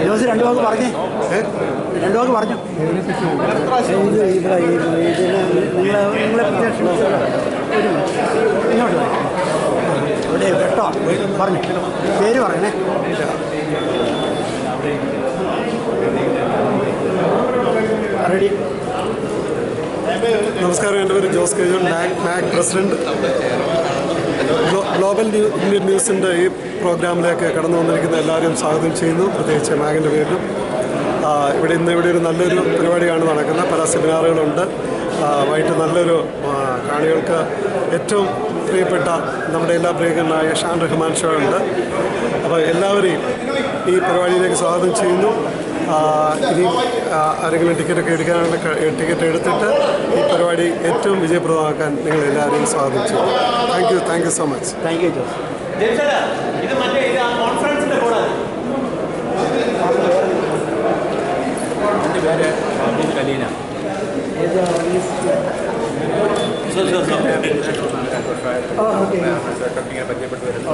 ജോസ് രണ്ടു വാക്ക് പറഞ്ഞേ, രണ്ടു വാക്ക് പറഞ്ഞു. നിങ്ങളെ ഇങ്ങോട്ട് ഇവിടെ കേട്ടോ പറഞ്ഞു, പേര് പറയണേ. റെഡി. നമസ്കാരം, എൻ്റെ പേര് Jose K John, MAC president. Global Indian ന്യൂസിൻ്റെ ഈ പ്രോഗ്രാമിലേക്ക് കടന്നു വന്നിരിക്കുന്ന എല്ലാവരെയും സ്വാഗതം ചെയ്യുന്നു, പ്രത്യേകിച്ച് മാഗിൻ്റെ പേരിലും. ഇവിടെ ഒരു നല്ലൊരു പരിപാടിയാണ് നടക്കുന്നത്. പല സെമിനാറുകളുണ്ട്. വൈകിട്ട് നല്ലൊരു കാണികൾക്ക് ഏറ്റവും പ്രിയപ്പെട്ട നമ്മുടെ എല്ലാ പ്രിയങ്കരനായ ഷാൻ റഹ്മാൻ ഷോ ഉണ്ട്. അപ്പോൾ എല്ലാവരെയും ഈ പരിപാടിയിലേക്ക് സ്വാഗതം ചെയ്യുന്നു. ഇനി ആരെങ്കിലും ടിക്കറ്റ് എടുത്തിട്ട് ഈ പരിപാടി ഏറ്റവും വിജയപ്രദമാക്കാൻ നിങ്ങൾ എല്ലാവരെയും സ്വാഗതം ചെയ്യും. Thank you so much. Thank you Jose. എൻ്റെ പേര് കലീന. പരിചയപ്പെട്ടു വരുന്നു.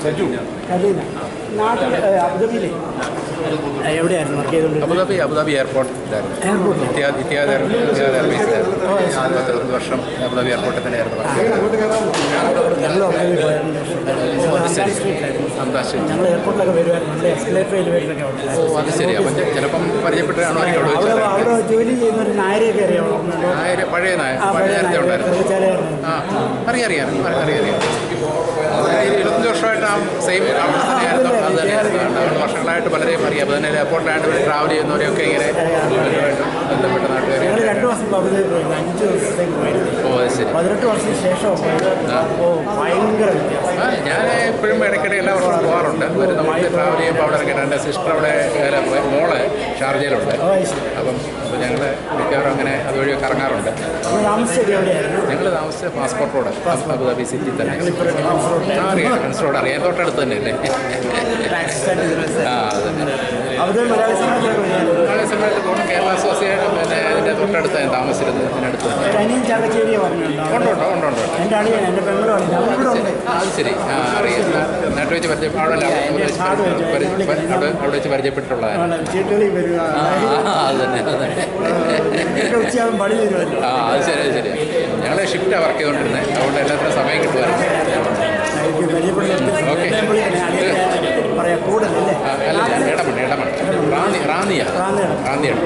സജു നാട്ടിൽ അബുദാബിയിലെ എവിടെയായിരുന്നു വർക്ക് ചെയ്തുകൊണ്ട്? അബുദാബി എയർപോർട്ടിലായിരുന്നു. ഇത്തിയാദ് എയർബേസിലായിരുന്നു. 20 വർഷം അബുദാബി എയർപോർട്ടിൽ തന്നെയായിരുന്നു. ഞങ്ങൾ എയർപോർട്ടിലൊക്കെ വരുമായിരുന്നു. എസ്കലേറ്ററിൽ വരുന്നൊക്കെ. അത് ശരി. അപ്പം ചിലപ്പം പരിചയപ്പെട്ടാണോ? അവിടെ ജോലി ചെയ്യുന്ന ഒരു നായരെയൊക്കെ അറിയാമോ? പഴയ നേരത്തെ ഉണ്ടായിരുന്നു. അറിയാം. 25 വർഷമായിട്ട് ആ സെയിം അവിടെ തന്നെയായിരുന്നു. അത് തന്നെയായിരുന്നു. 2 വർഷങ്ങളായിട്ട് പലരെയും അറിയാം. അപ്പോൾ തന്നെ എയർപോർട്ടിലായിട്ട് ട്രാവൽ ചെയ്യുന്നവരെയൊക്കെ ഇങ്ങനെ ബന്ധപ്പെട്ട നാട്ടുകാർ. 2 വർഷം 5 ദിവസത്തേക്ക് പോയിരുന്നു. ഓ അത് ശരി. 18 വർഷത്തിന് ശേഷം ഭയങ്കര വ്യത്യാസം. ഞാൻ എപ്പോഴും ഇടയ്ക്കിടെ എല്ലാ വർഷവും പോകാറുണ്ട്. ഒരു നമ്മൾ ട്രാവൽ ചെയ്യുമ്പോൾ അവിടെ ഇറങ്ങിയിട്ട് എൻ്റെ സിസ്റ്റർ അവിടെ മോള് ഷാർജയിലുണ്ട്. അപ്പം ഞങ്ങൾ മിക്കവാറും അങ്ങനെ അതുവഴി കറങ്ങാറുണ്ട്. ഞങ്ങൾ താമസിച്ച പാസ്പോർട്ട് റോഡ് അബുദാബി സിറ്റി തന്നെ. അറിയാം, മനസ്സിലോട് അറിയാം. തൊട്ടടുത്ത് തന്നെ അല്ലേ? മലയാളി സമയത്ത് പോകണം. കേരള അസോസിയേഷൻ പിന്നെ അതിൻ്റെ തൊട്ടടുത്ത് ഞാൻ താമസിച്ചിരുന്നത്. അതിനടുത്ത് അത് ശരി. അറിയാം. നാട്ടിൽ വെച്ച് പരിചയപ്പെടാൻ അവിടെ വെച്ച് പരിചയപ്പെട്ടിട്ടുള്ളതാണ്. അത് തന്നെ. അത് ശരി. ഞങ്ങൾ ഷിഫ്റ്റാണ് വർക്ക് ചെയ്തുകൊണ്ടിരുന്നത്. അതുകൊണ്ട് എല്ലാത്തിനും സമയം കിട്ടുമായിരുന്നു. ഓക്കെ. റാന്നിയാണ്.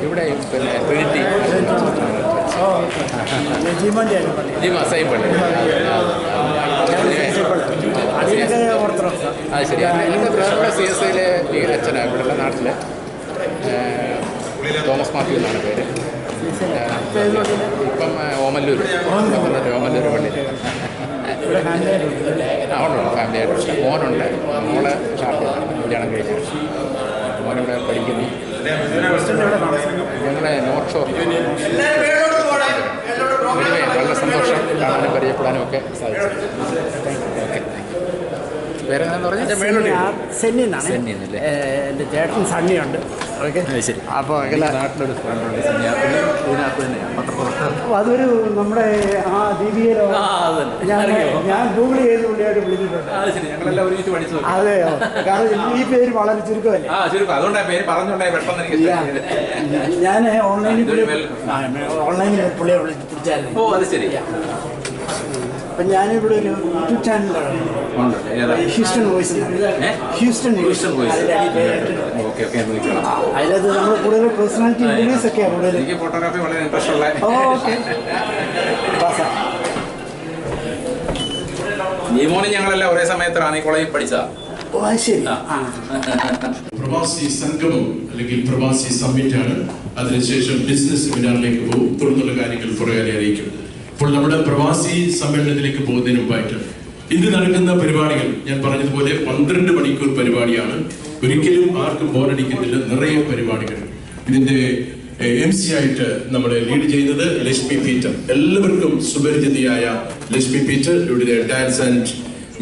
ഇവിടെ പിന്നെ ട്രിനിറ്റി സെയിം പള്ളി. അത് ശരി. എൻ്റെ ബ്രദറുടെ CSIയിലെ അച്ഛനാണ് ഇവിടെയുള്ള നാട്ടിലെ തോമസ് മാത്യു എന്നാണ് പേര്. ഇപ്പം ഓമല്ലൂർ പള്ളിയിൽ. ഉണ്ട് ഫാമിലിയായിട്ട്. മോനുണ്ട്. മോള് ഷാർജയിലാണ് കല്യാണം കഴിഞ്ഞു. മോനിവിടെ പഠിക്കുന്നു. ഞങ്ങളുടെ നോർത്ത് ഷോർ. വളരെ സന്തോഷം കാണാനും പരിചയപ്പെടാനും ഒക്കെ സാധിച്ചു. ഓക്കെ. പേര് എന്താണെന്ന് പറഞ്ഞാൽ? സെന്നിന്നല്ലേ? എൻ്റെ ചേട്ടൻ സണ്ണിയുണ്ട്. ഓക്കെ ശരി. അപ്പോൾ നാട്ടിലൊരു ഇതിനകത്ത് തന്നെ പത്രപ്രവർത്തകർ. അതൊരു നമ്മുടെ ആ ദീപികയിലോ ഞാൻ ഗൂഗിൾ ചെയ്ത് പുള്ളിയായിട്ട് വിളിച്ചിട്ടുണ്ട്. ശരി. ഞങ്ങളെല്ലാം ഒരുമിച്ച് പഠിച്ചു. അതെയോ? കാരണം ഈ പേര് വളരെ ചുരുക്കമല്ലേ? അതുകൊണ്ടാണ് പേര് പറഞ്ഞുകൊണ്ടായി പെട്ടെന്ന് എനിക്ക്. ഞാൻ ഓൺലൈനിൽ പുള്ളിയെ വിളിച്ചായിരുന്നു. ഓ അത് ശരി. അപ്പം ഞാനിവിടെ ഒരു യൂട്യൂബ് ചാനലാണ്, ഹ്യൂസ്റ്റൺ വോയിസ്. അതിനകത്ത് നമ്മൾ കൂടുതൽ പേഴ്സണാലിറ്റി ഇന്റർവ്യൂസ് ഒക്കെയാണ് കൂടുതൽ. എനിക്ക് ഫോട്ടോഗ്രാഫി വളരെ ഇൻട്രസ്റ്റ് ഉള്ള. ഓക്കെ. മോനെ ഞങ്ങളെല്ലാം ഒരേ സമയത്ത് റാന്നി കോളേജിൽ പഠിച്ചതാ. പ്രവാസി സംഗമം അല്ലെങ്കിൽ പ്രവാസി സമ്മിറ്റ് ആണ്. അതിനുശേഷം ബിസിനസ് സെമിനാറിലേക്ക് പോകും. തുടർന്നുള്ള കാര്യങ്ങൾ പുറകെ അറിയിക്കും. ഇപ്പോൾ നമ്മുടെ പ്രവാസി സമ്മേളനത്തിലേക്ക് പോകുന്നതിന് മുമ്പായിട്ട് ഇന്ന് നടക്കുന്ന പരിപാടികൾ ഞാൻ പറഞ്ഞതുപോലെ 12 മണിക്കൂർ പരിപാടിയാണ്. ഒരിക്കലും ആർക്കും ബോറടിക്കുന്നില്ല. നിറയെ പരിപാടികൾ. ഇതിന്റെ MC ആയിട്ട് നമ്മളെ ലീഡ് ചെയ്യുന്നത് ലക്ഷ്മി പീറ്റർ. എല്ലാവർക്കും സുപരിചിതയായ ലക്ഷ്മി പീറ്റർ ഇവിടെ ഡാൻസ് ആൻഡ്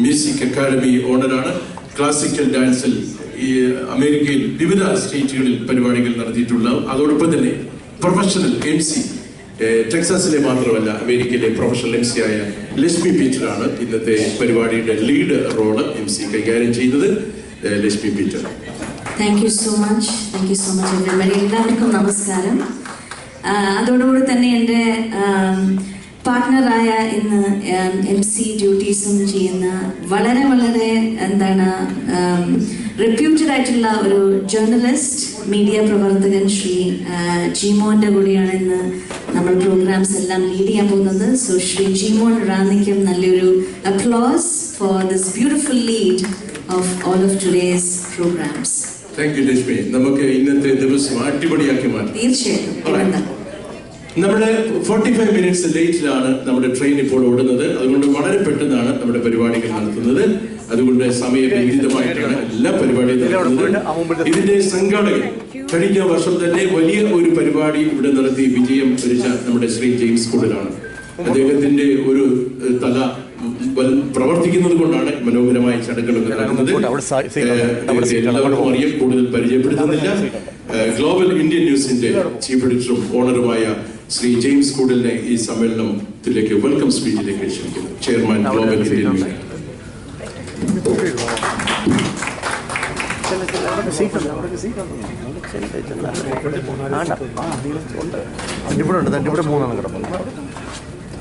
മ്യൂസിക് അക്കാദമി ഓണറാണ്. ക്ലാസിക്കൽ ഡാൻസിൽ ഈ അമേരിക്കയിൽ വിവിധ സ്റ്റേറ്റുകളിൽ പരിപാടികൾ നടത്തിയിട്ടുള്ള, അതോടൊപ്പം തന്നെ പ്രൊഫഷണൽ MC, ടെക്സാസിലെ മാത്രമല്ല അമേരിക്കയിലെ പ്രൊഫഷണൽ MC ആയ ലക്ഷ്മി പീറ്ററാണ് ഇന്നത്തെ പരിപാടിയുടെ ലീഡ് റോള് MC കൈകാര്യം ചെയ്യുന്നത്. Lakshmi Peter. Thank you so much everybody. എല്ലാവർക്കും നമസ്കാരം. അതോടുകൂടി തന്നെ എൻ്റെ പാർട്ട്ണറായ ഇന്ന് MC ഡ്യൂട്ടീസും ചെയ്യുന്ന വളരെ വളരെ റെപ്യൂട്ടഡ് ആയിട്ടുള്ള ഒരു ജേർണലിസ്റ്റ്, മീഡിയ പ്രവർത്തകൻ ശ്രീ ജിമോൻ്റെ കൂടിയാണ് ഇന്ന് നമ്മൾ പ്രോഗ്രാംസ് എല്ലാം ലീഡ് ചെയ്യാൻ പോകുന്നത്. സോ ശ്രീ ജിമോൻ റാന്നിക്കും നല്ലൊരു applause for this beautiful lead of all of today's programmes. Thank you Lakshmi. നമുക്ക് ഇന്നത്തെ ദിവസം അടിപൊളിയാക്കി മാറ്റാം. തീർച്ചയായിട്ടും. നമ്മുടെ 45 മിനിറ്റ്സ് ലേറ്റിലാണ് നമ്മുടെ ട്രെയിൻ ഇപ്പോൾ ഓടുന്നത്. അതുകൊണ്ട് വളരെ പെട്ടെന്നാണ് നമ്മുടെ പരിപാടികൾ നടത്തുന്നത്. അതുകൊണ്ട് സമയബന്ധിതമായിട്ടാണ് എല്ലാ പരിപാടിയും നടത്തുന്നത്. ഇതിന്റെ സംഘാടകർ കഴിഞ്ഞ വർഷം തന്നെ വലിയ ഒരു പരിപാടി ഇവിടെ നടത്തി വിജയം വരിച്ച നമ്മുടെ ശ്രീ ജെയിംസ് കൂടുതലാണ്. അദ്ദേഹത്തിന്റെ ഒരു തല പ്രവർത്തിക്കുന്നത് കൊണ്ടാണ് മനോഹരമായ ചടങ്ങുകളൊക്കെ നടക്കുന്നത്. എല്ലാവർക്കും അറിയാം, കൂടുതൽ പരിചയപ്പെടുത്തുന്നില്ല. ഗ്ലോബൽ ഇന്ത്യൻ ന്യൂസിന്റെ ചീഫ് എഡിറ്ററും ഓണറുമായ ശ്രീ ജെയിംസ് കൂടലിനെ ഈ സമ്മേളനത്തിലേക്ക് വെൽക്കം സ്പീച്ചിലേക്ക് ക്ഷണിക്കുന്നു. Chairman global Indian news.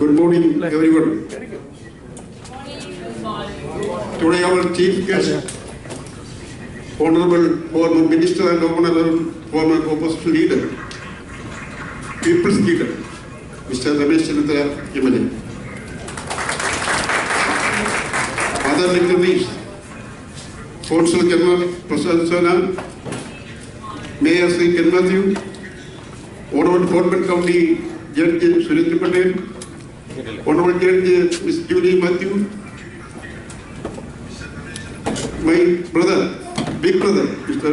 Good morning, everyone. Today, our chief guest, Honorable former Minister and Honorable former Opposition Leader, People's Leader, Mr. Ramesh Chandra MLA. Other dignitaries, Council General Prasad Sana, Mayor Sri Ken Matthew, Honorable Corbin County Judge Surendra Patel, Honorable Judge Ms. Julie Matthew, my brother, big brother, Mr.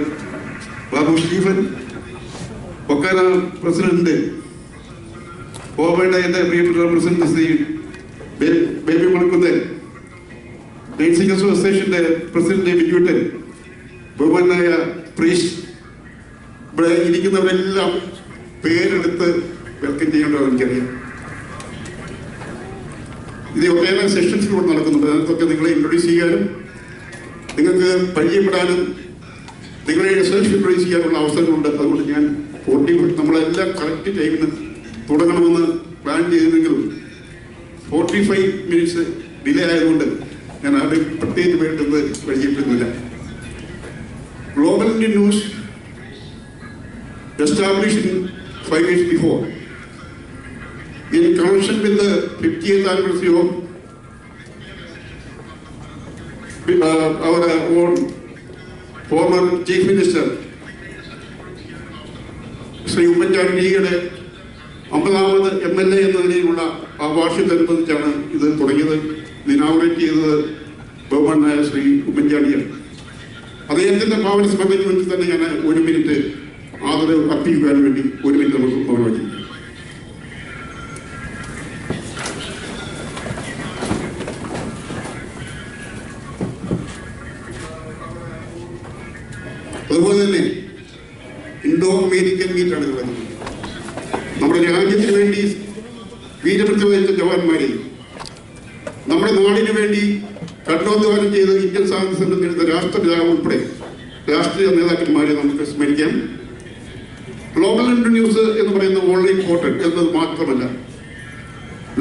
Babu Stephen, Okara President, former President Baby Malkunde, Dancing Association President David Newton, Bobanaya Priest, ഇരിക്കുന്നവരെല്ലാം പേരെടുത്ത് welcome ചെയ്യേണ്ടവരെനിക്കറിയാം. ഇത് ഒട്ടേറെ സെഷൻസിലൂടെ നടക്കുന്നുണ്ട്. അതിനകത്തൊക്കെ നിങ്ങളെ introduce ചെയ്യാനും നിങ്ങൾക്ക് പരിചയപ്പെടാനും നിങ്ങളെ റിസർച്ച് ഇൻട്രൊഡ്യൂസ് ചെയ്യാനുള്ള അവസരങ്ങളുണ്ട്. അതുകൊണ്ട് ഞാൻ നമ്മളെല്ലാം കറക്റ്റ് ടൈമിന് തുടങ്ങണമെന്ന് പ്ലാൻ ചെയ്തെങ്കിലും 45 മിനിറ്റ്സ് ഡിലേ ആയതുകൊണ്ട് ഞാൻ അത് പ്രത്യേകിച്ച് വേണ്ടത് പരിചയപ്പെടുന്നില്ല. Global Indian news established 5 years before in connection with the 50th anniversary of our own former Chief Minister Sri ഉമ്മൻചാണ്ടിയുടെ 50ാമത് MLA എന്ന നിലയിലുള്ള ആ വാർഷികത്തോടനുബന്ധിച്ചാണ് ഇത് തുടങ്ങിയത്. ഇനാഗുറേറ്റ് ചെയ്തത് ബഹുമാനായ ശ്രീ ഉമ്മൻചാണ്ടിയാണ്. അദ്ദേഹത്തിൻ്റെ ഭാവന സ്മരണയ്ക്ക് വേണ്ടി തന്നെ ഞാൻ 1 മിനിറ്റ് ആദരവ് അർപ്പിക്കുവാൻ വേണ്ടി 1 മിനിറ്റ് നമുക്ക് മൗനം വഹിക്കും. അതുപോലെ തന്നെ ഇൻഡോ അമേരിക്കൻ മീറ്റാണ് ഇത് വരുന്നത്. നമ്മുടെ രാജ്യത്തിന് വേണ്ടി വീരമൃത്യു വഹിച്ച ജവാന്മാരെ, നമ്മുടെ നാടിന് വേണ്ടി കഠിനാധ്വാനം ചെയ്ത് ഇന്ത്യൻ സ്വാതന്ത്ര്യം നേടുന്ന രാഷ്ട്രപിതാവ് ഉൾപ്പെടെ രാഷ്ട്രീയ നേതാക്കന്മാരെ നമുക്ക് സ്മരിക്കാം. ഗ്ലോബൽ ഇന്ത്യൻ ന്യൂസ് എന്ന് പറയുന്നത് വളരെ ഇമ്പോർട്ടൻറ്റ് എന്നത് മാത്രമല്ല,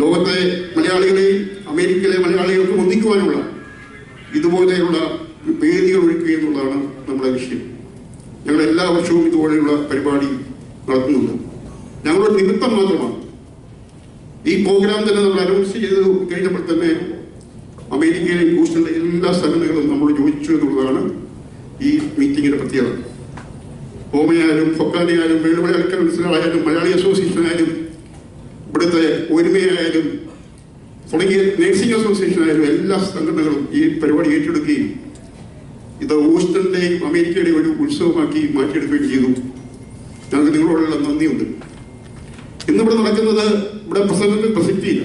ലോകത്തെ മലയാളികളെയും അമേരിക്കയിലെ മലയാളികൾക്ക് ഒന്നിക്കുവാനുള്ള ഇതുപോലെയുള്ള വേദികൾ ഒരുക്കുക എന്നുള്ളതാണ് നമ്മുടെ ലക്ഷ്യം. ഞങ്ങൾ എല്ലാ വർഷവും ഇതുപോലെയുള്ള പരിപാടി നടത്തുന്നുണ്ട്. ഞങ്ങളൊരു നിമിത്തം മാത്രമാണ്. ഈ പ്രോഗ്രാം തന്നെ നമ്മൾ അനൗൺസ് ചെയ്ത് കഴിഞ്ഞപ്പോൾ തന്നെ അമേരിക്കയിലെയും ഹൂസ്റ്റണിലെ എല്ലാ സംഘടനകളും നമ്മൾ ചോദിച്ചു എന്നുള്ളതാണ് ഈ മീറ്റിങ്ങിൻ്റെ പ്രത്യേകത. ഹോമയായാലും ഫൊക്കാനയായാലും വേളുമല കൗൺസിലായാലും മലയാളി അസോസിയേഷനായാലും ഇവിടുത്തെ ഒരുമയായാലും തുടങ്ങിയ നേഴ്സിംഗ് അസോസിയേഷനായാലും എല്ലാ സംഘടനകളും ഈ പരിപാടി ഏറ്റെടുക്കുകയും ഇത് ഹൂസ്റ്റണിൻ്റെയും അമേരിക്കയുടെയും ഒരു ഉത്സവമാക്കി മാറ്റിയെടുക്കുകയും ചെയ്തു. ഞങ്ങൾക്ക് നിങ്ങളോടുള്ള നന്ദിയുണ്ട്. ഇന്നിവിടെ നടക്കുന്നത് ഇവിടെ പ്രസംഗത്തിൽ പ്രസക്തിയില്ല.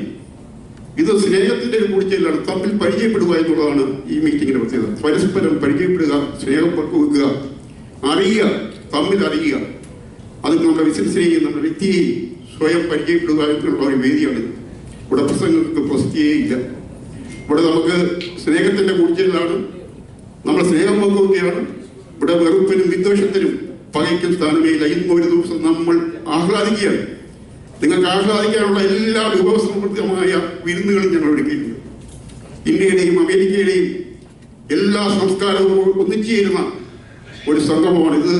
ഇത് സ്നേഹത്തിൻ്റെ ഒരു കൂടിച്ചേരലാണ്. തമ്മിൽ പരിചയപ്പെടുക എന്നുള്ളതാണ് ഈ മീറ്റിങ്ങിൻ്റെ പ്രത്യേകത. പരസ്പരം പരിചയപ്പെടുക, സ്നേഹം പങ്കുവെക്കുക, അറിയുക, തമ്മിൽ അറിയുക. അത് നമ്മുടെ ബിസിനസ്സിനെയും നമ്മുടെ വ്യക്തിയെയും സ്വയം പരിചയപ്പെടുക എന്നുള്ള ഒരു വേദിയാണ്. ഇവിടെ പ്രസംഗങ്ങൾക്ക് പ്രസക്തിയേ ഇല്ല. ഇവിടെ നമുക്ക് സ്നേഹത്തിൻ്റെ കൂടിച്ചേരലാണ്. നമ്മൾ സ്നേഹം പങ്കുവെക്കുകയാണ്. ഇവിടെ വെറുപ്പിനും വിദ്വേഷത്തിനും പകയ്ക്കും സ്ഥാനമേയില്ല. ഇന്ന് ഒരു ദിവസം നമ്മൾ ആഹ്ലാദിക്കുകയാണ്. നിങ്ങൾക്ക് ആഹ്ലാദിക്കാനുള്ള എല്ലാ വിഭവസമൃദ്ധമായ വിരുന്നുകളും ഞങ്ങൾ ഒരുക്കിയിട്ടുണ്ട്. ഇന്ത്യയുടെയും അമേരിക്കയുടെയും എല്ലാ സംസ്കാരവും ഒന്നിച്ചേരുന്ന ഒരു സംഗമമാണ് ഇത്.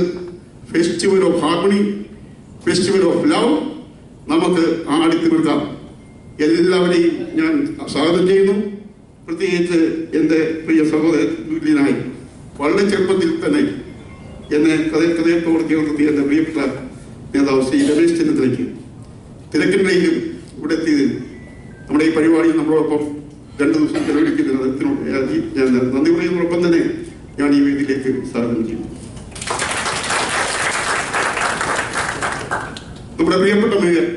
Festival of harmony, festival of love. നമുക്ക് ആടിത്തിമിർക്കാം. എല്ലാവരെയും ഞാൻ സ്വാഗതം ചെയ്യുന്നു. പ്രത്യേകിച്ച് എൻ്റെ പ്രിയ സഹോദരനായി വളരെ ചെറുപ്പത്തിൽ തന്നെ എന്നെ ഹൃദയത്തോട് ചേർത്തി എൻ്റെ പ്രിയപ്പെട്ട നേതാവ് ശ്രീ രമേശ് ചെന്നിത്തലയ്ക്ക് തിരക്കിനിടയിലും ഇവിടെ എത്തിയതിൽ നമ്മുടെ ഈ പരിപാടിയിൽ നമ്മളോടൊപ്പം 2 ദിവസം ചെലവഴിക്കുന്നതിനോട് ഞാൻ നന്ദി പറയുന്നതോടൊപ്പം തന്നെ ഞാൻ ഈ വേദിയിലേക്ക് സ്വാഗതം ചെയ്യുന്നു. നമ്മുടെ പ്രിയപ്പെട്ട മേയർ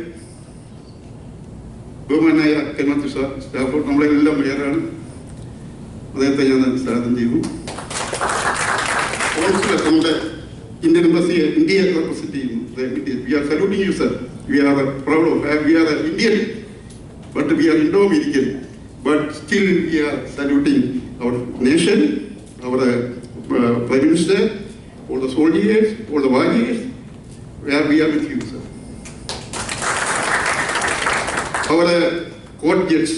ബഹുമാനായ കെന്നത്ത് സ്റ്റാഫോർഡ്, നമ്മളെല്ലാം മേയറാണ്. അദ്ദേഹത്തെ ഞാൻ സ്വാഗതം ചെയ്യുന്നു. നമ്മുടെ ഇന്ത്യൻ എംബസിയെ ഇന്ത്യയെ റെപ്രസെന്റ് ചെയ്യുന്നു. We are saluting you, sir. We are proud of, we are Indian, but we are Indo-American. But still we are saluting our nation, our Prime Minister, all the soldiers, all the warriors. We are with you, sir. Our court judge,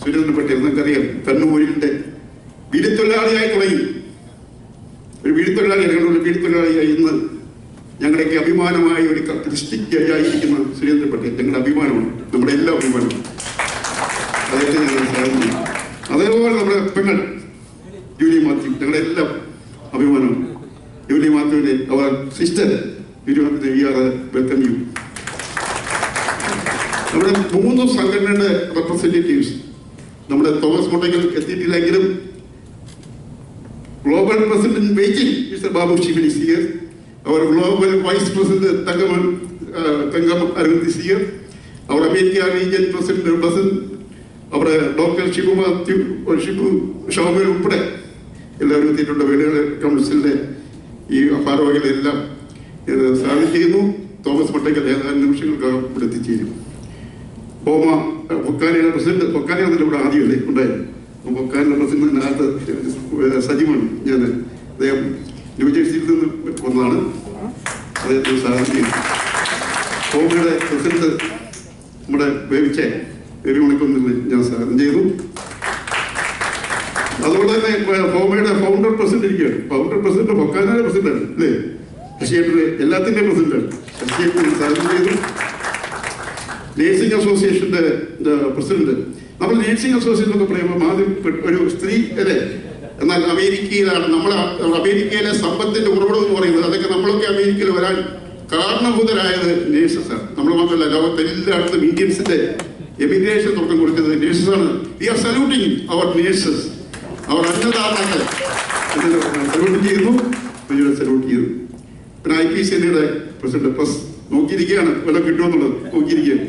Surendran Patel, നിങ്ങൾക്കറിയാം, കണ്ണൂരിൻ്റെ വീടുതൊഴിലാളിയായി തുടങ്ങി. ഒരു വീടുതൊഴിലാളിയായി ഇന്ന് ഞങ്ങളുടെയൊക്കെ അഭിമാനമായ ഒരു district ജഡ്ജായിരിക്കുന്ന Surendran Patel ഞങ്ങളുടെ അഭിമാനമാണ്, നമ്മുടെ എല്ലാ അഭിമാനവും. അദ്ദേഹത്തെ ഞങ്ങൾ സ്വാഗതം ചെയ്യും. അതേപോലെ നമ്മുടെ പെങ്ങൾ ജൂലി മാത്യു, ഞങ്ങളുടെ എല്ലാം അഭിമാനമാണ്. ജൂലി മാത്യുവിനെ അവർ സിസ്റ്റർ വെൽക്കം യു. നമ്മുടെ 3 സംഘടനയുടെ റെപ്രസെൻറ്റേറ്റീവ്സ് നമ്മുടെ തോമസ് മുണ്ടയ്ക്കൽ എത്തിയിട്ടില്ലെങ്കിലും global president in Beijing, Mr. Babu Shivan is here. Our global vice president Tangam Arvind is here. Our America region president, our Dr. Shibu Shaumel Upde, എല്ലാവരും എത്തിയിട്ടുണ്ട്. വീടുകൾ കൗൺസിലിൻ്റെ ഈ ഭാരവാഹികളെല്ലാം സ്വാഗതം ചെയ്യുന്നു. തോമസ് മുണ്ടയ്ക്കൽ ഏതാനും നിമിഷങ്ങൾക്കകം ഇവിടെ എത്തിച്ചേരും. പൊക്കാനയുടെ പ്രസിഡന്റ്, പൊക്കാനയാണല്ലോ ഇവിടെ ആദ്യമല്ലേ ഉണ്ടായിരുന്നു. പൊക്കാനയുടെ പ്രസിഡന്റിനകത്ത് സജീവമാണ്. ഞാൻ അദ്ദേഹം ന്യൂജേഴ്സിയിൽ നിന്ന് വന്നതാണ്. അദ്ദേഹത്തെ സ്വാഗതം ചെയ്യും. ഹോമയുടെ പ്രസിഡന്റ് നമ്മുടെ ബേബി ഉണക്കൊന്നിൽ ഞാൻ സ്വാഗതം ചെയ്തു. അതുപോലെ തന്നെ ഹോമയുടെ ഫൗണ്ടർ പ്രസിഡന്റ് ഇരിക്കുകയാണ്. ഫൗണ്ടർ പ്രസിഡന്റ് പൊക്കാനയുടെ പ്രസിഡന്റാണ് അല്ലേ? ശശിയേട്ടൻ്റെ എല്ലാത്തിൻ്റെയും പ്രസിഡന്റാണ്. ശശിയേട്ടൻ സ്വാഗതം ചെയ്തു. നേഴ്സിംഗ് അസോസിയേഷൻ്റെ പ്രസിഡന്റ്. നമ്മൾ നേഴ്സിംഗ് അസോസിയേഷൻ എന്നൊക്കെ പറയുമ്പോൾ ആദ്യം ഒരു സ്ത്രീ അല്ലേ, എന്നാൽ അമേരിക്കയിലാണ്. അമേരിക്കയിലെ സമ്പത്തിന്റെ ഉറവിടം എന്ന് പറയുന്നത്. അതൊക്കെ നമ്മളൊക്കെ അമേരിക്കയിൽ വരാൻ കാരണഭൂതരായത് നേഴ്സസാണ്. നമ്മൾ മാത്രമല്ല, ലോകത്തെ എല്ലായിടത്തും ഇന്ത്യൻസിന്റെ എമിഗ്രേഷൻ തുടക്കം കൊടുക്കുന്നത് നേഴ്സസാണ്. വി ആർ സല്യൂട്ടിങ് അവർ നേഴ്സസ്, അവർ അന്നദാതാക്കൾ. സല്യൂട്ട് ചെയ്യുന്നു, സല്യൂട്ട് ചെയ്തു. പിന്നെ IPCNയുടെ പ്രസിഡന്റ് പ്രസ് നോക്കിയിരിക്കുകയാണ്, വല്ല കിട്ടുമെന്നുള്ളത് നോക്കിയിരിക്കുകയാണ്.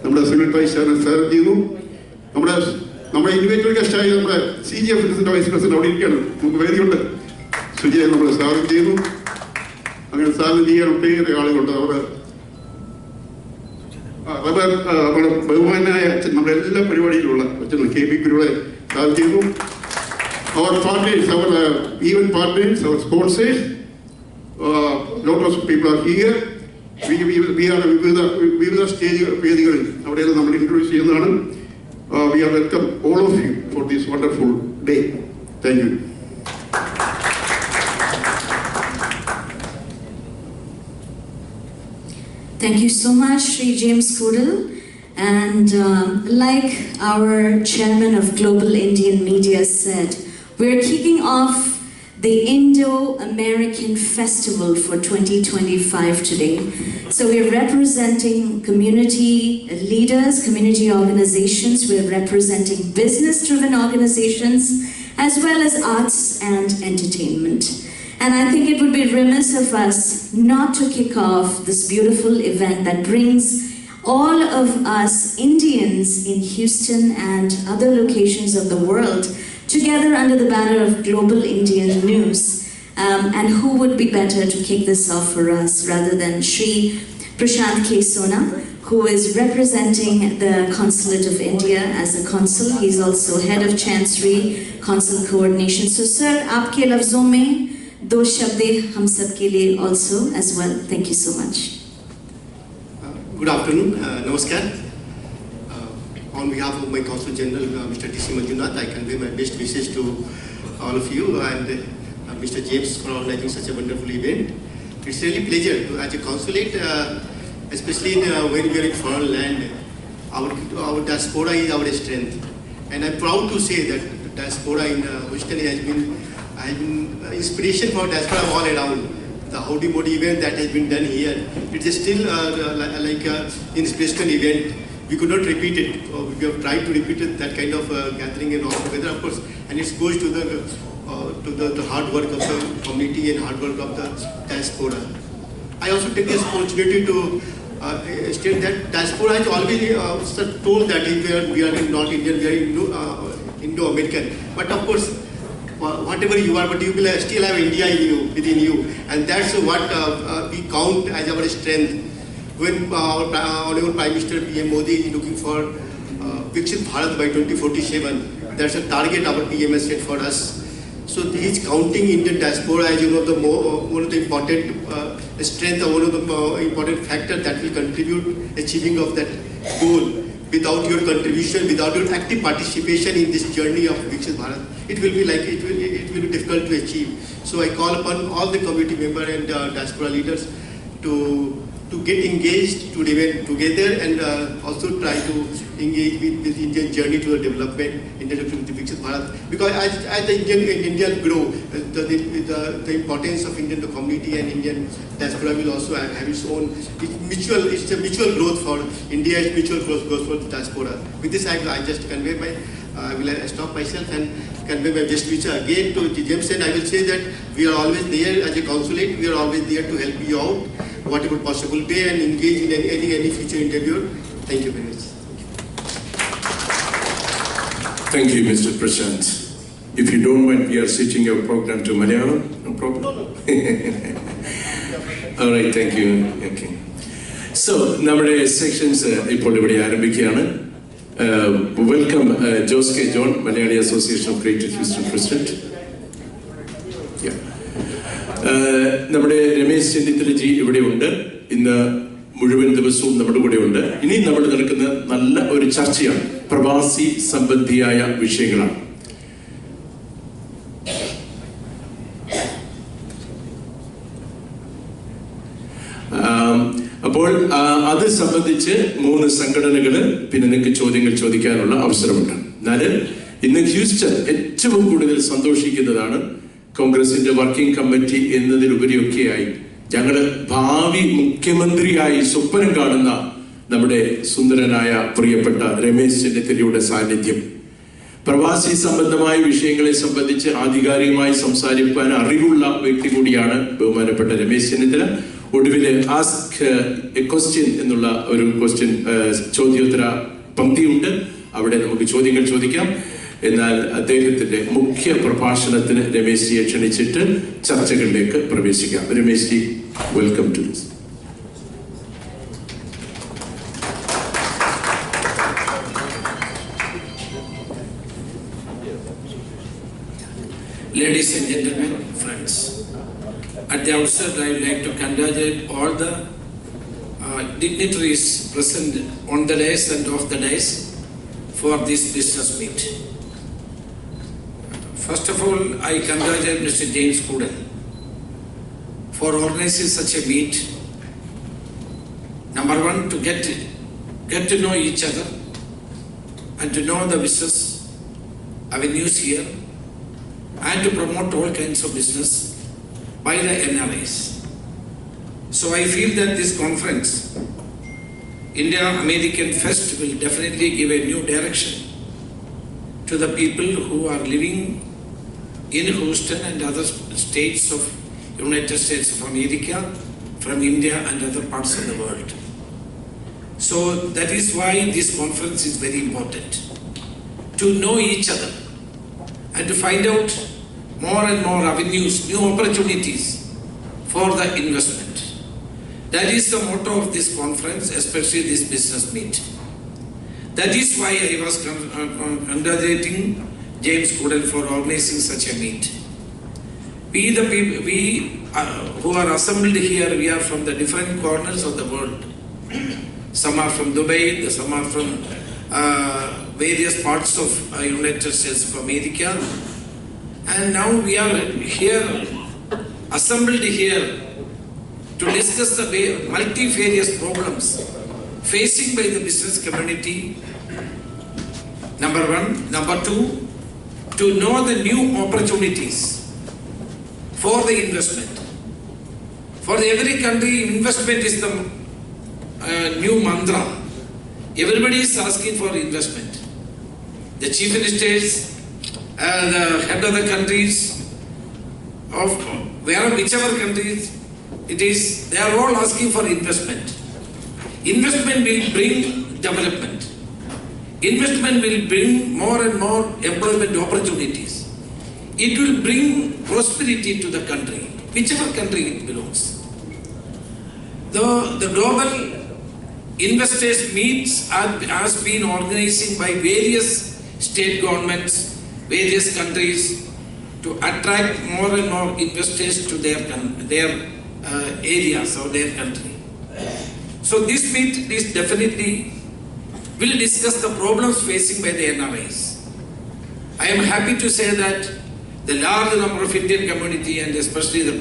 നമ്മുടെ സിവിൽ വൈസ് സ്വാഗതം ചെയ്തു. നമ്മുടെ ഇൻഡിവിജ്വൽ ഗസ്റ്റായി നമ്മുടെ CGF വൈസ് പ്രസിഡന്റ് അവിടെ ഇരിക്കുകയാണ്. നമുക്ക് വേദിയുണ്ട്. സുജയെ നമ്മൾ സ്വാഗതം ചെയ്യുന്നു. അങ്ങനെ സ്വാഗതം ചെയ്യാൻ ഒട്ടേറെ ആളുകളുണ്ട്. നമ്മുടെ ബഹുമാനായ അച്ഛൻ, നമ്മുടെ എല്ലാ പരിപാടിയിലുള്ള അച്ഛൻ KB ഗുരുവെ സ്വാഗതം ചെയ്യുന്നു. അവർ പാർട്ട്നേഴ്സ്, അവർ ഈവൻ പാർട്ട്നേഴ്സ്, അവർ sponsors, lot of people are here. വിവിധ വേദികളിൽ അവിടെയെല്ലാം നമ്മൾ ഇൻട്രൊഡ്യൂസ് ചെയ്യുന്നതാണ്. We are welcome all of you for this wonderful day. Thank you. Thank you so much, Sri James Koodal. And like our chairman of Global Indian Media said, we're kicking off the Indo-American Festival for 2025 today. So we're representing community leaders, community organizations, we're representing business-driven organizations, as well as arts and entertainment. And I think it would be remiss of us not to kick off this beautiful event that brings all of us Indians in Houston and other locations of the world together under the banner of Global Indian News. And who would be better to kick this off for us rather than Shri Prashant K. Sona, who is representing the Consulate of India as a consul. He is also head of Chancery, Consul Coordination. So sir, आपके लफ्ज़ों में दो शब्द हम सब के लिए also as well. Thank you so much. Good afternoon, Namaskar. On behalf of my Consul General, Mr. T.C. Manjunath, I convey my best wishes to all of you and Mr. James for organizing such a wonderful event. It's really a pleasure to, as a consulate, especially when we are in foreign land, our diaspora is our strength. And I'm proud to say that the diaspora in Houston has been inspiration for diaspora all around. The Howdy Modi event that has been done here, it is still like an inspirational event. We could not repeat it. We have tried to repeat it, that kind of gathering and all together, of course. And it goes to the hard work of the community and hard work of the diaspora. I also take this opportunity to state that diaspora has always told that we are in North Indian, we are Indo-American. But of course, whatever you are, but you will still have India in you, within you. And that's what we count as our strength. When our Honorable Prime Minister PM Modi is looking for Viksit Bharat by 2047, that's a target our PM has set for us. So he is counting Indian diaspora as one of the important strength or one of the important factors that will contribute achieving of that goal. Without your contribution, without your active participation in this journey of Viksit Bharat, it will be difficult to achieve. So I call upon all the community members and diaspora leaders to get engaged, to remain together, and also try to engage with Indian journey to the development, Indian to the Viksit Bharat. Because as the India grow, the importance of Indian community and Indian diaspora will also have its own. It's a mutual growth for India. It's mutual growth for the diaspora. With this, I just convey I will stop myself and convey my best wishes again to James, and I will say that we are always there as a consulate. We are always there to help you out, whatever possible way, and engage in any future interview. Thank you very much. Thank you, Mr. Prashant. If you don't mind, we are switching your program to Malayalam. No problem. All right, thank you. Okay. So, നമ്മുടെ sections ഇപ്പോൾ ഇവിടെ ആരംഭിക്കുകയാണ്. Welcome, Jose K. John, Malayali Association of Greater Houston President. Yeah. നമ്മുടെ രമേശ് ചെന്നിത്തലജി ഇവിടെയുണ്ട്. ഇന്ന് മുഴുവൻ ദിവസവും നമ്മുടെ കൂടെ ഉണ്ട്. ഇനി നമ്മൾ നടക്കുന്ന നല്ല ഒരു ചർച്ചയാണ്. പ്രവാസി സംബന്ധിയായ വിഷയങ്ങളാണ്. അപ്പോൾ അത് സംബന്ധിച്ച് 3 സംഘടനകൾ പിന്നെ നിങ്ങൾക്ക് ചോദ്യങ്ങൾ ചോദിക്കാനുള്ള അവസരമുണ്ട്. എന്നാൽ ഇന്ന് ഹ്യൂസ്റ്റൺ ഏറ്റവും കൂടുതൽ സന്തോഷിക്കുന്നതാണ് കോൺഗ്രസിന്റെ വർക്കിംഗ് കമ്മിറ്റി എന്നതിലുപരിയൊക്കെയായി ഞങ്ങള് ഭാവി മുഖ്യമന്ത്രിയായി സ്വപ്നം കാണുന്ന നമ്മുടെ സുന്ദരനായ പ്രിയപ്പെട്ട രമേശ് ചെന്നിത്തലയുടെ സാന്നിധ്യം. പ്രവാസി സംബന്ധമായ വിഷയങ്ങളെ സംബന്ധിച്ച് ആധികാരികമായി സംസാരിക്കാൻ അറിവുള്ള വ്യക്തി കൂടിയാണ് ബഹുമാനപ്പെട്ട രമേശ് ചെന്നിത്തല. ഒടുവിൽ ആസ്ക് എ ക്വസ്റ്റ്യൻ എന്നുള്ള ഒരു ക്വസ്റ്റ്യൻ ചോദ്യോത്തര പങ്ക്തിയുണ്ട്. അവിടെ നമുക്ക് ചോദ്യങ്ങൾ ചോദിക്കാം. എന്നാൽ അദ്ദേഹത്തിന്റെ മുഖ്യ പ്രഭാഷണത്തിന് രമേശ്ജിയെ ക്ഷണിച്ചിട്ട് ചർച്ചകളിലേക്ക് പ്രവേശിക്കാം. Rameshji, welcome to this. Ladies and gentlemen, friends, at the outset I would like to congratulate all the dignitaries present on the dais and off the dais for this business meet. First of all, I congratulate Mr. James Kudal for organizing such a meet. Number one, to get to know each other and to know the business avenues here, and to promote all kinds of business by the NRIs. So I feel that this conference, India-American Fest, will definitely give a new direction to the people who are living in Houston and other states of United States of America, from India and other parts of the world. So that is why this conference is very important. To know each other and to find out more and more avenues, new opportunities for the investment. That is the motto of this conference, especially this business meet. That is why I was congratulating James Gooden for organizing such a meet. We the people, who are assembled here, we are from the different corners of the world. Some are from Dubai, some are from various parts of United States of America. And now we are here, assembled here to discuss the multifarious problems facing by the business community, number one. Number two, to know the new opportunities for the investment. For every country, investment is the new mantra. Everybody is asking for investment. The chief ministers, the head of the countries, of whichever countries it is, they are all asking for investment. Investment will bring development. Investment will bring more and more employment opportunities. It will bring prosperity to the country, whichever country it belongs. The global investors meets has been organizing by various state governments, various countries to attract more and more investors to their areas or their country. So this meet is definitely will discuss the problems facing by the NRIs. I am happy to say that the large number of Indian community and especially the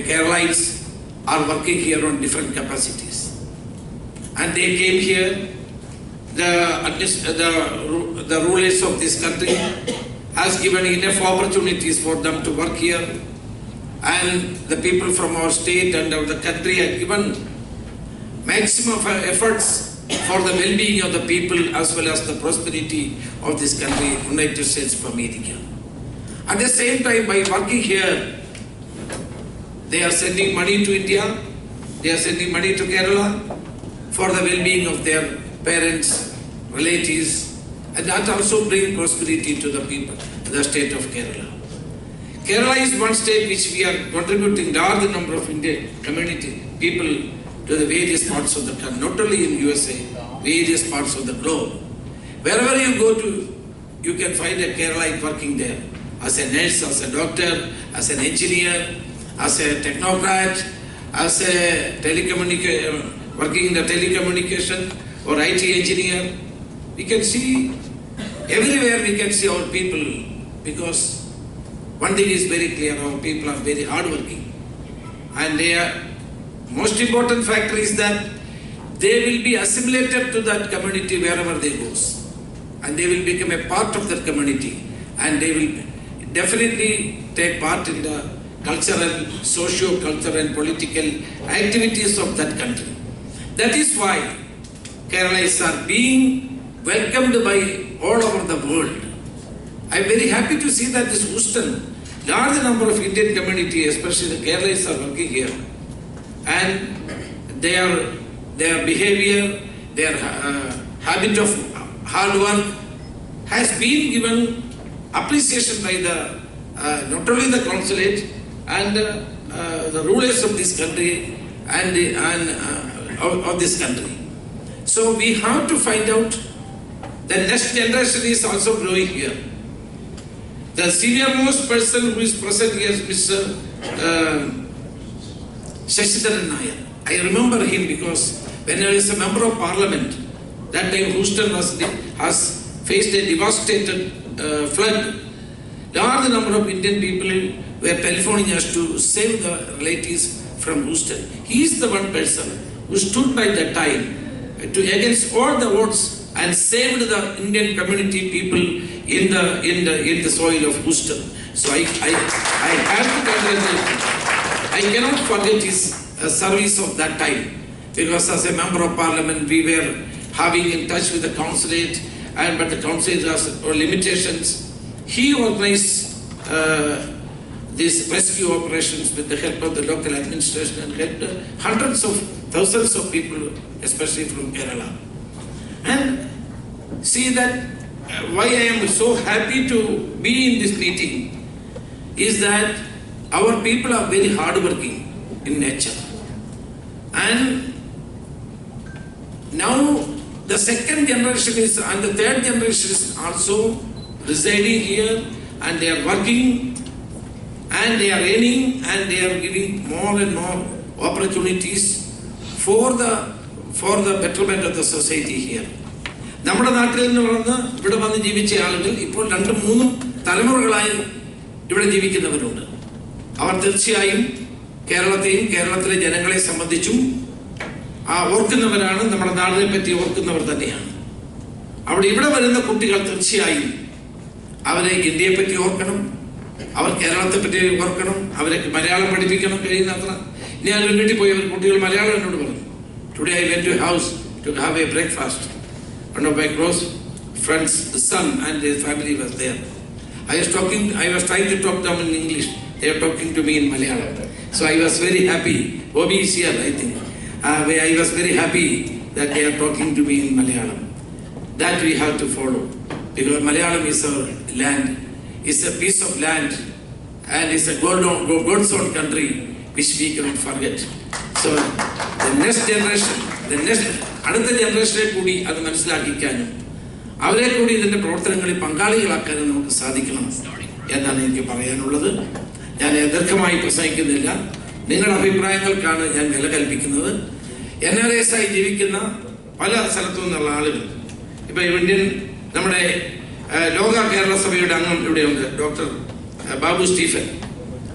Keralites are working here on different capacities. And they came here, the rulers of this country has given enough opportunities for them to work here, and the people from our state and of the country have given maximum efforts for the well-being of the people as well as the prosperity of this country, United States of America. At the same time, by working here, they are sending money to India, they are sending money to Kerala for the well-being of their parents, relatives, and that also brings prosperity to the people, the state of Kerala. Kerala is one state which we are contributing large number of Indian community people to the various parts of the country, not only in USA, various parts of the globe. Wherever you go to, you can find a Keralite working there, as a nurse, as a doctor, as an engineer, as a technocrat, as a working in the telecommunication or IT engineer. We can see, everywhere we can see our people, because one thing is very clear, our people are very hardworking. And most important factor is that they will be assimilated to that community wherever they go. And they will become a part of that community. And they will definitely take part in the cultural, socio-cultural and political activities of that country. That is why Keralites are being welcomed by all over the world. I am very happy to see that this Houston, large number of Indian community, especially the Keralites, are working here. And their behavior, their habit of hard work has been given appreciation by the not only the consulate and the rulers of this country and of this country. So we have to find out the next generation is also growing here. The senior-most person who is present here is Mr. Shashidharan Nair. I remember him because when I was a member of parliament, that time Houston has faced a devastated flood. Large number of Indian people were telephoning us to save the relatives from Houston. He is the one person who stood by that time against all the odds and saved the Indian community people in the soil of Houston. So I have to congratulate him. I cannot forget his service of that time, because as a member of parliament we were having in touch with the consulate, but the consulate has limitations. He organized these rescue operations with the help of the local administration and helped hundreds of thousands of people, especially from Kerala. And see that why I am so happy to be in this meeting is that our people are very hardworking in nature. And now the second generation is and the third generation is also residing here, and they are working and they are earning and they are giving more and more opportunities for the betterment of the society here. നമ്മുടെ നാട്ടിൽ നിന്ന് ഇവിടെ വന്ന് ജീവിച്ച ആളുകൾ ഇപ്പോൾ 2-3 തലമുറകളായി ഇവിടെ ജീവിക്കുന്നവരുണ്ട്. അവർ തീർച്ചയായും കേരളത്തെയും കേരളത്തിലെ ജനങ്ങളെ സംബന്ധിച്ചും ഓർക്കുന്നവരാണ്, നമ്മുടെ നാടിനെ പറ്റി ഓർക്കുന്നവർ തന്നെയാണ്. ഇവിടെ വരുന്ന കുട്ടികൾ തീർച്ചയായും അവരെ ഇന്ത്യയെ പറ്റി ഓർക്കണം, അവർ കേരളത്തെ പറ്റി ഓർക്കണം, അവരെ മലയാളം പഠിപ്പിക്കണം കഴിയുന്നത്ര. ഞാൻ വീട്ടിൽ പോയി അവർ കുട്ടികൾ മലയാളം എന്നോട് പറഞ്ഞു. Today I went to house to have a breakfast. One of my close friends, the son and his family was there. I was trying to talk to them in English. They were talking to me in Malayalam. So I was very happy. Obi is here, I think. I was very happy that they are talking to me in Malayalam. That we have to follow. Because Malayalam is our land. It's a piece of land. And it's a God's own country which we cannot forget. So the next generation, അടുത്ത ജനറേഷനെ കൂടി അത് മനസ്സിലാക്കിക്കാനും അവരെ കൂടി ഇതിൻ്റെ പ്രവർത്തനങ്ങളിൽ പങ്കാളികളാക്കാനും നമുക്ക് സാധിക്കണം എന്നാണ് എനിക്ക് പറയാനുള്ളത്. ഞാൻ ദീർഘമായി പ്രസംഗിക്കുന്നില്ല. നിങ്ങളുടെ അഭിപ്രായങ്ങൾക്കാണ് ഞാൻ വില കൽപ്പിക്കുന്നത്. NRS ആയി ജീവിക്കുന്ന പല സ്ഥലത്തു നിന്നുള്ള ആളുകൾ, ഇപ്പം ഇന്ത്യൻ നമ്മുടെ ലോക കേരള സഭയുടെ അംഗം ഇവിടെയുണ്ട്, ഡോക്ടർ ബാബു സ്റ്റീഫൻ.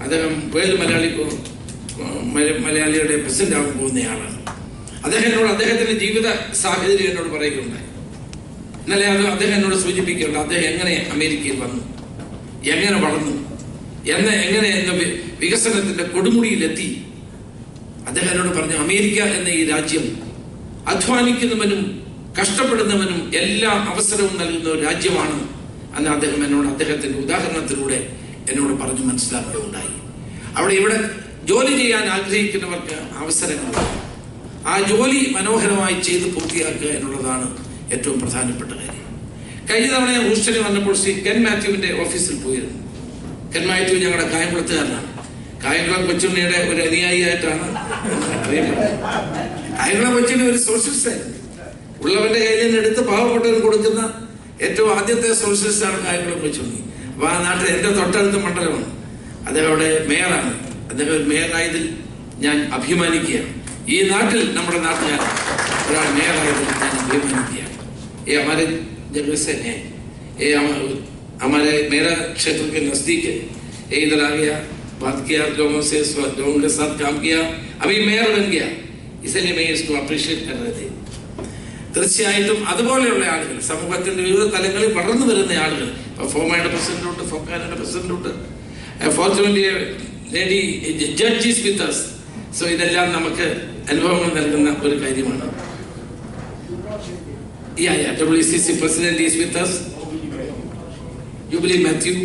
അദ്ദേഹം വേൾഡ് മലയാളിയുടെ പ്രസിഡന്റ് ആകാൻ പോകുന്നയാളാണ്. അദ്ദേഹത്തിന്റെ ജീവിത സാഹചര്യം എന്നോട് പറയുകയുണ്ടായി. ഇന്നലെ അദ്ദേഹം എന്നോട് സൂചിപ്പിക്കുകയുണ്ട് അദ്ദേഹം എങ്ങനെ അമേരിക്കയിൽ വന്നു, എങ്ങനെ വളർന്നു, എങ്ങനെ വികസനത്തിന്റെ കൊടുമുടിയിലെത്തി. അദ്ദേഹം എന്നോട് പറഞ്ഞു, അമേരിക്ക എന്ന ഈ രാജ്യം അധ്വാനിക്കുന്നവനും കഷ്ടപ്പെടുന്നവനും എല്ലാ അവസരവും നൽകുന്ന ഒരു രാജ്യമാണ് എന്ന് അദ്ദേഹം എന്നോട് അദ്ദേഹത്തിന്റെ ഉദാഹരണത്തിലൂടെ എന്നോട് പറഞ്ഞു മനസ്സിലാക്കുകയുണ്ടായി. ഇവിടെ ജോലി ചെയ്യാൻ ആഗ്രഹിക്കുന്നവർക്ക് അവസരങ്ങളുണ്ട്. ആ ജോലി മനോഹരമായി ചെയ്ത് പൂർത്തിയാക്കുക എന്നുള്ളതാണ് ഏറ്റവും പ്രധാനപ്പെട്ട കാര്യം. കഴിഞ്ഞ തവണ ഞാൻ ഹൂസ്റ്റണിൽ വന്നപ്പോൾ ശ്രീ കെൻ മാത്യുവിന്റെ ഓഫീസിൽ പോയിരുന്നു. കെൻ മാത്യു ഞങ്ങളുടെ കായംകുളത്തുകാരനാണ്. കായംകുളം കൊച്ചുണ്ണിയുടെ ഒരു അനുയായിയായിട്ടാണ് അറിയപ്പെടുന്നത്. കായംകുളം കൊച്ചുണ്ണി ഒരു സോഷ്യലിസ്റ്റായിരുന്നു. ഉള്ളവന്റെ കയ്യിൽ നിന്ന് എടുത്ത് പാവപ്പെട്ടവർ കൊടുക്കുന്ന ഏറ്റവും ആദ്യത്തെ സോഷ്യലിസ്റ്റാണ് കായംകുളം കൊച്ചുണ്ണി. അപ്പൊ ആ നാട്ടിൽ എൻ്റെ തൊട്ടടുത്ത മണ്ഡലമാണ്. അദ്ദേഹം അവിടെ മേയറാണ്. അദ്ദേഹം മേയറായതിൽ ഞാൻ അഭിമാനിക്കുകയാണ്. ഈ നാട്ടിൽ നമ്മുടെ നാട്ടുകാർ ഒരാൾ മേയറായതിൽ ഞാൻ അഭിമാനിക്കുകയാണ്. हमारे जगह से हैं, ये हमारे मेरा क्षेत्र के नजदीक है. ये इधर आ गया, बात किया लोगों से, लोगों के साथ काम किया, अभी मेयर बन गया. इसलिए मैं इसको अप्रिशिएट कर रहे थे. തീർച്ചയായിട്ടും അതുപോലെയുള്ള ആളുകൾ സമൂഹത്തിന്റെ വിവിധ തലങ്ങളിൽ വളർന്നു വരുന്ന ആളുകൾ, ഫോമയുടെ പ്രസിഡന്റുണ്ട്, ഫോക്കാനയുടെ പ്രസിഡന്റുണ്ട്, fortunately lady judge is with us. So ഇതെല്ലാം നമുക്ക് അനുഭവങ്ങൾ നൽകുന്ന ഒരു കാര്യമാണ്. WCC president is with us, Jubilee Matthew,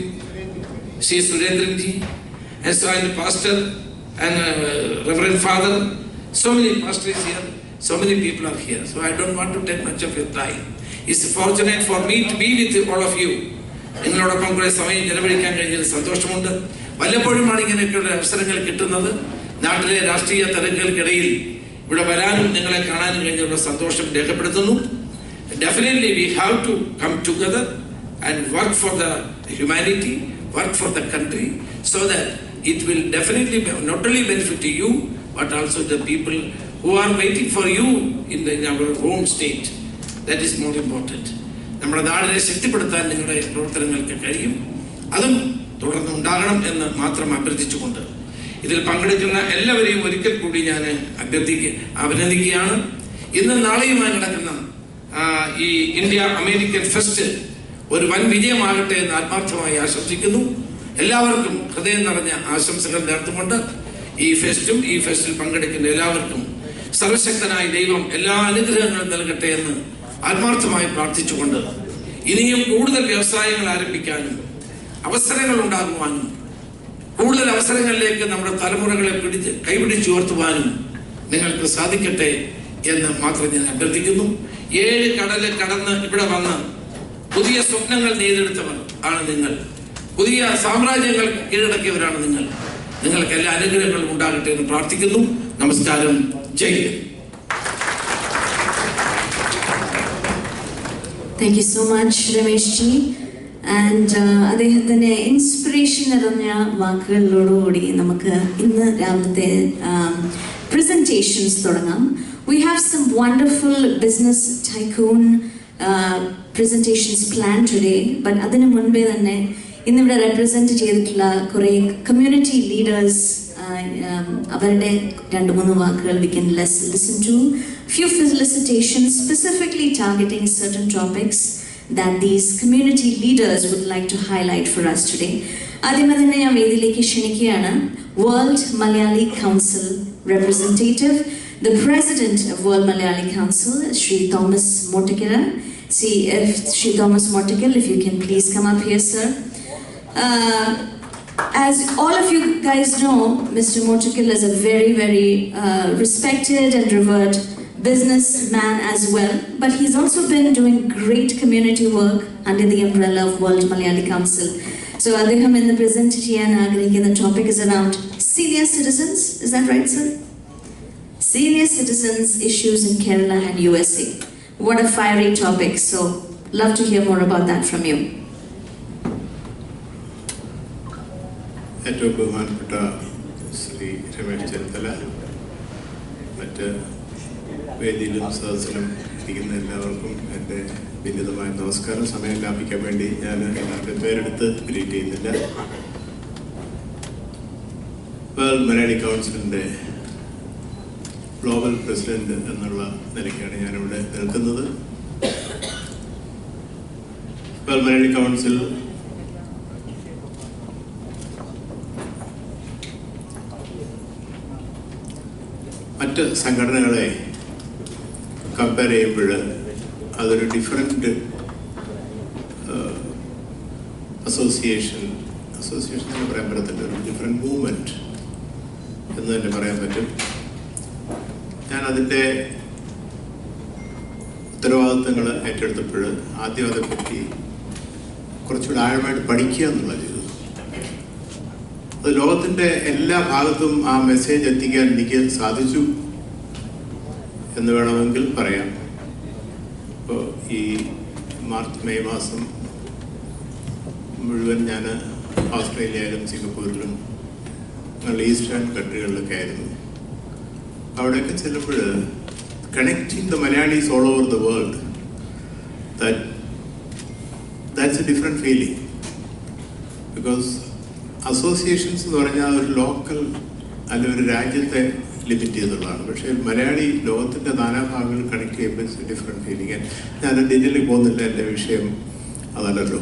Sri Surendran ji, and so I'm the pastor and Reverend Father. So many pastors here, so many people are here. So I don't want to take much of your time. It's fortunate for me to be with all of you. നിങ്ങളോടൊപ്പം കൂടെ സമയം ചെലവഴിക്കാൻ കഴിഞ്ഞതിൽ സന്തോഷമുണ്ട്. വല്ലപ്പോഴുമാണ് ഇങ്ങനെയൊക്കെയുള്ള അവസരങ്ങൾ കിട്ടുന്നത്. നാട്ടിലെ രാഷ്ട്രീയ തരംഗങ്ങൾക്കിടയിൽ ഇവിടെ വരാനും നിങ്ങളെ കാണാനും കഴിഞ്ഞുള്ള സന്തോഷം രേഖപ്പെടുത്തുന്നു. Definitely we have to come together and work for the humanity, work for the country, so that it will definitely not only benefit you but also the people who are waiting for you in our home state. That is more important. നമ്മുടെ നാടിനെ ശക്തിപ്പെടുത്താൻ നിങ്ങളുടെ പ്രവർത്തനങ്ങൾക്ക് കഴിയും. അതും തുടർന്ന് ഉണ്ടാകണം എന്ന് മാത്രം അഭ്യർത്ഥിച്ചുകൊണ്ട് ഇതിൽ പങ്കെടുക്കുന്ന എല്ലാവരെയും ഒരിക്കൽ കൂടി ഞാൻ അഭിനന്ദിക്കുകയാണ്. ഇന്നും നാളെയുമായി നടക്കുന്ന ഈ ഇന്ത്യ അമേരിക്കൻ ഫെസ്റ്റ് ഒരു വൻ വിജയമാകട്ടെ എന്ന് ആത്മാർത്ഥമായി ആശംസിക്കുന്നു. എല്ലാവർക്കും ഹൃദയം നിറഞ്ഞ ആശംസകൾ നേർത്തുകൊണ്ട് ഈ ഫെസ്റ്റിൽ പങ്കെടുക്കുന്ന എല്ലാവർക്കും സർവശക്തനായ ദൈവം എല്ലാ അനുഗ്രഹങ്ങളും നൽകട്ടെ എന്ന് ആത്മാർത്ഥമായി പ്രാർത്ഥിച്ചുകൊണ്ട് ഇനിയും കൂടുതൽ വ്യവസായങ്ങൾ ആരംഭിക്കാനും അവസരങ്ങൾ ഉണ്ടാകുവാനും കൂടുതൽ അവസരങ്ങളിലേക്ക് നമ്മുടെ തലമുറകളെ കൈപിടിച്ചുയർത്തുവാനും നിങ്ങൾക്ക് സാധിക്കട്ടെ എന്ന് മാത്രം ഞാൻ അഭ്യർത്ഥിക്കുന്നു. 7 കടല് കടന്ന് ഇവിടെ വന്ന് പുതിയ സ്വപ്നങ്ങൾ നെയ്തെടുത്തവർ ആണ് നിങ്ങൾ. പുതിയ സാമ്രാജ്യങ്ങൾ കീഴടക്കിയവരാണ് നിങ്ങൾ. നിങ്ങൾക്ക് എല്ലാ അനുഗ്രഹങ്ങളും ഉണ്ടാകട്ടെ എന്ന് പ്രാർത്ഥിക്കുന്നു. നമസ്കാരം. Jai Hind. Thank you so much, Ramesh ji. And അദ്ദേഹത്തിൻ്റെ ഇൻസ്പിറേഷൻ നിറഞ്ഞ വാക്കുകളിലോടുകൂടി നമുക്ക് ഇന്ന് രാവിലത്തെ presentations തുടങ്ങാം. We have some wonderful business tycoon presentations planned today, but അതിനു മുൻപേ തന്നെ ഇന്നിവിടെ റെപ്രസെൻറ്റ് ചെയ്തിട്ടുള്ള കുറേ കമ്മ്യൂണിറ്റി ലീഡേഴ്സ് അവരുടെ 2-3 വാക്കുകൾ we can listen to. Few felicitations specifically targeting certain topics that these community leaders would like to highlight for us today. ആദ്യമേ തന്നെ ഞാൻ വേദിയിലേക്ക് ക്ഷണിക്കുകയാണ് World Malayali Council representative, the president of World Malayali Council, Shri Thomas Mortikera. See if Shri Thomas Mortikera, if you can please come up here, sir. As all of you guys know, Mr. Mortikera is a very, very respected and revered businessman as well, but he's also been doing great community work under the umbrella of World Malayali Council. So അദ്ദേഹം ഇന്ന് present ചെയ്യാൻ ആഗ്രഹിക്കുന്ന topic is around senior citizens. Is that right, sir? Senior citizens issues in Kerala and USA. What a fiery topic. So love to hear more about that from you. ഏറ്റവും ബഹുമാനപ്പെട്ട ശ്രീ രമേശ് ചെന്നിത്തല, മറ്റ് വേദിയിലും സദസ്സിലും ഇരിക്കുന്ന എല്ലാവർക്കും എൻ്റെ വിനീതമായ നമസ്കാരം. സമയം ലാഭിക്കാൻ വേണ്ടി ഞാൻ എല്ലാവരുടെയും പേരെടുത്ത് ഗ്രീറ്റ് ചെയ്യുന്നില്ല. വേൾഡ് മലയാളി കൗൺസിലിൻ്റെ ഗ്ലോബൽ പ്രസിഡന്റ് എന്നുള്ള നിലയ്ക്കാണ് ഞാനിവിടെ നിൽക്കുന്നത്. വേൾഡ് മലയാളി കൗൺസിൽ മറ്റ് സംഘടനകളെ കമ്പയർ ചെയ്യുമ്പോൾ അതൊരു ഡിഫറെൻറ്റ് അസോസിയേഷൻ എന്ന് പറയാൻ പറ്റത്തില്ല, ഒരു ഡിഫറെൻറ്റ് മൂവ്മെൻറ്റ് എന്ന് തന്നെ പറയാൻ പറ്റും. ഞാൻ അതിൻ്റെ ഉത്തരവാദിത്തങ്ങൾ ഏറ്റെടുത്തപ്പോൾ ആദ്യം അതേപ്പറ്റി കുറച്ചുകൂടെ ആഴമായിട്ട് പഠിക്കുക എന്നുള്ളത് ചെയ്തു. അത് ലോകത്തിൻ്റെ എല്ലാ ഭാഗത്തും ആ മെസ്സേജ് എത്തിക്കാൻ എനിക്ക് സാധിച്ചു എന്ന് വേണമെങ്കിൽ പറയാം. ഇപ്പോൾ ഈ മെയ് മാസം മുഴുവൻ ഞാൻ ഓസ്ട്രേലിയയിലും സിംഗപ്പൂരിലും ഞങ്ങൾ ഈസ്റ്റേൺ കൺട്രികളിലൊക്കെ ആയിരുന്നു. അവിടെയൊക്കെ ചെല്ലുമ്പോൾ connecting the Malayalees all over the world, that's a different feeling. Because associations എന്ന് പറഞ്ഞാൽ ഒരു ലോക്കൽ അല്ലെങ്കിൽ ഒരു രാജ്യത്തെ ലിമിറ്റ് ചെയ്തുള്ളതാണ്. പക്ഷേ മലയാളി ലോകത്തിൻ്റെ നാനാഭാഗങ്ങളിൽ കണക്ട് ചെയ്യുമ്പോൾ ഇറ്റ്സ് ഡിഫറെൻറ്റ് ഫീലിംഗ്. ഞാൻ ഡീറ്റെയിലേക്ക് പോകുന്നില്ല, എൻ്റെ വിഷയം അതല്ലല്ലോ.